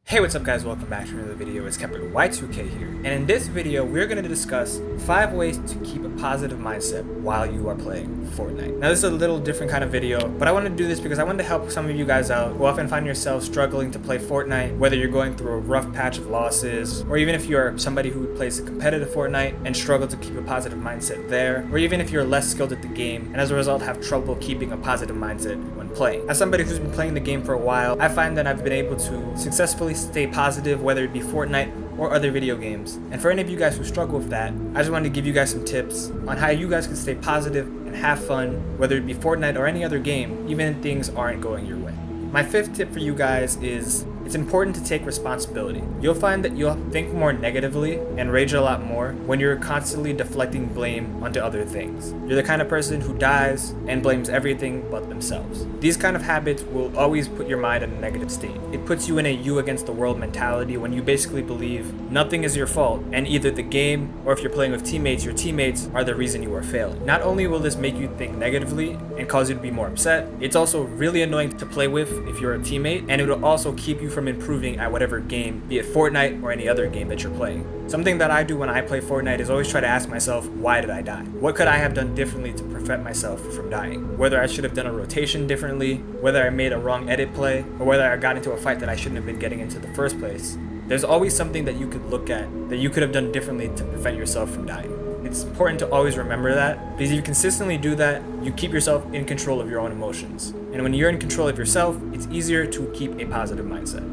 Hey, what's up guys, welcome back to another video. It's Capital Y2K here, and in this video we're going to discuss 5 ways to keep a positive mindset while you are playing Fortnite. Now this is a little different kind of video, but I wanted to do this because I wanted to help some of you guys out who often find yourselves struggling to play Fortnite, whether you're going through a rough patch of losses, or even if you're somebody who plays a competitive Fortnite and struggle to keep a positive mindset there, or even if you're less skilled at the game and as a result have trouble keeping a positive mindset when playing. As somebody who's been playing the game for a while, I find that I've been able to successfully stay positive, whether it be Fortnite or other video games. And for any of you guys who struggle with that, I just wanted to give you guys some tips on how you guys can stay positive and have fun, whether it be Fortnite or any other game, even if things aren't going your way. My 5th tip for you guys is it's important to take responsibility. You'll find that you'll think more negatively and rage a lot more when you're constantly deflecting blame onto other things. You're the kind of person who dies and blames everything but themselves. These kind of habits will always put your mind in a negative state. It puts you in a you against the world mentality when you basically believe nothing is your fault and either the game or if you're playing with teammates, your teammates are the reason you are failing. Not only will this make you think negatively and cause you to be more upset, it's also really annoying to play with if you're a teammate, and it will also keep you from improving at whatever game, be it Fortnite or any other game that you're playing. Something that I do when I play Fortnite is always try to ask myself, why did I die? What could I have done differently to prevent myself from dying? Whether I should have done a rotation differently, whether I made a wrong edit play, or whether I got into a fight that I shouldn't have been getting into the first place. There's always something that you could look at that you could have done differently to prevent yourself from dying. It's important to always remember that, because if you consistently do that, you keep yourself in control of your own emotions. And when you're in control of yourself, it's easier to keep a positive mindset.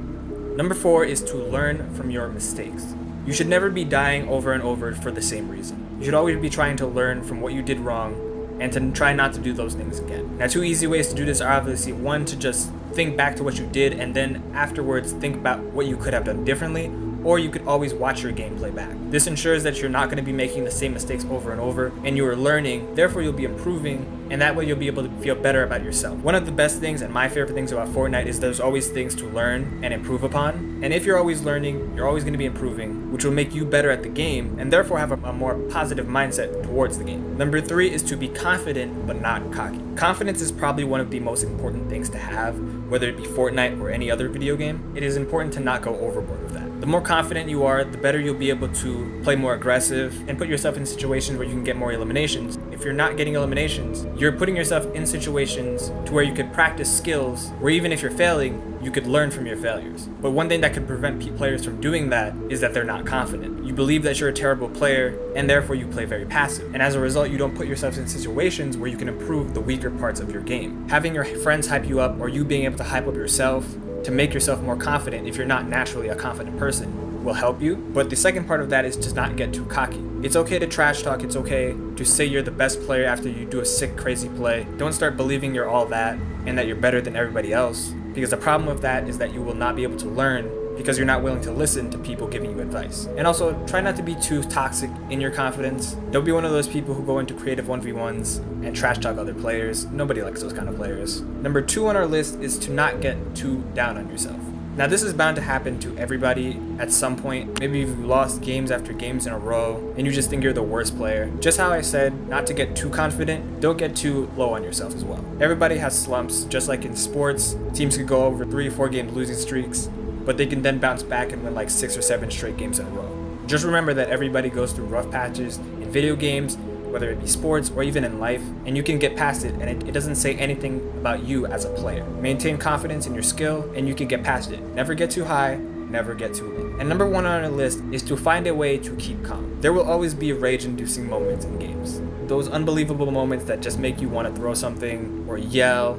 Number 4 is to learn from your mistakes. You should never be dying over and over for the same reason. You should always be trying to learn from what you did wrong and to try not to do those things again. Now, 2 easy ways to do this are obviously 1, to just think back to what you did and then afterwards think about what you could have done differently, or you could always watch your gameplay back. This ensures that you're not going to be making the same mistakes over and over, and you are learning, therefore you'll be improving, and that way you'll be able to feel better about yourself. One of the best things and my favorite things about Fortnite is there's always things to learn and improve upon, and if you're always learning, you're always going to be improving, which will make you better at the game, and therefore have a more positive mindset towards the game. Number 3 is to be confident but not cocky. Confidence is probably one of the most important things to have, whether it be Fortnite or any other video game. It is important to not go overboard with that. The more confident you are, the better you'll be able to play more aggressive and put yourself in situations where you can get more eliminations. If you're not getting eliminations, you're putting yourself in situations to where you could practice skills, where even if you're failing, you could learn from your failures. But one thing that could prevent players from doing that is that they're not confident. You believe that you're a terrible player, and therefore you play very passive. And as a result, you don't put yourself in situations where you can improve the weaker parts of your game. Having your friends hype you up, or you being able to hype up yourself to make yourself more confident if you're not naturally a confident person, will help you. But the second part of that is to not get too cocky. It's okay to trash talk, it's okay to say you're the best player after you do a sick, crazy play. Don't start believing you're all that and that you're better than everybody else, because the problem with that is that you will not be able to learn because you're not willing to listen to people giving you advice. And also, try not to be too toxic in your confidence. Don't be one of those people who go into creative 1v1s and trash talk other players. Nobody likes those kind of players. Number 2 on our list is to not get too down on yourself. Now, this is bound to happen to everybody at some point. Maybe you've lost games after games in a row and you just think you're the worst player. Just how I said not to get too confident, don't get too low on yourself as well. Everybody has slumps, just like in sports. Teams could go over 3 or 4 game losing streaks, but they can then bounce back and win like 6 or 7 straight games in a row. Just remember that everybody goes through rough patches in video games, whether it be sports or even in life, and you can get past it, and it doesn't say anything about you as a player. Maintain confidence in your skill and you can get past it. Never get too high, never get too low. And number 1 on our list is to find a way to keep calm. There will always be rage-inducing moments in games. Those unbelievable moments that just make you want to throw something or yell,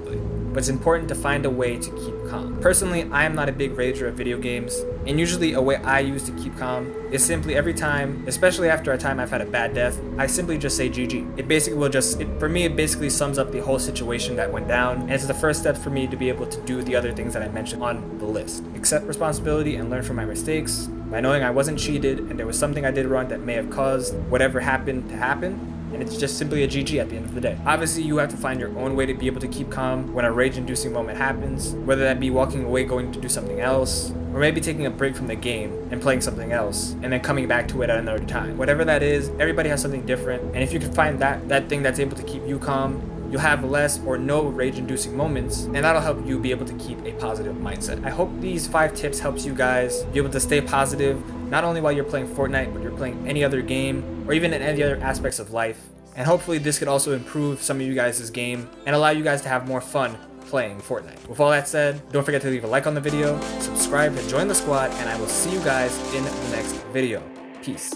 but it's important to find a way to keep calm. Personally, I am not a big rager of video games, and usually a way I use to keep calm is simply every time, especially after a time I've had a bad death, I simply just say GG. It basically for me, it basically sums up the whole situation that went down, and it's the first step for me to be able to do the other things that I mentioned on the list. Accept responsibility and learn from my mistakes by knowing I wasn't cheated and there was something I did wrong that may have caused whatever happened to happen. And it's just simply a GG at the end of the day. Obviously, you have to find your own way to be able to keep calm when a rage-inducing moment happens, whether that be walking away, going to do something else, or maybe taking a break from the game and playing something else, and then coming back to it at another time. Whatever that is, everybody has something different, and if you can find that thing that's able to keep you calm, you'll have less or no rage-inducing moments, and that'll help you be able to keep a positive mindset. I hope these 5 tips helps you guys be able to stay positive, not only while you're playing Fortnite, but you're playing any other game, or even in any other aspects of life. And hopefully this could also improve some of you guys' game and allow you guys to have more fun playing Fortnite. With all that said, don't forget to leave a like on the video, subscribe to join the squad, and I will see you guys in the next video. Peace.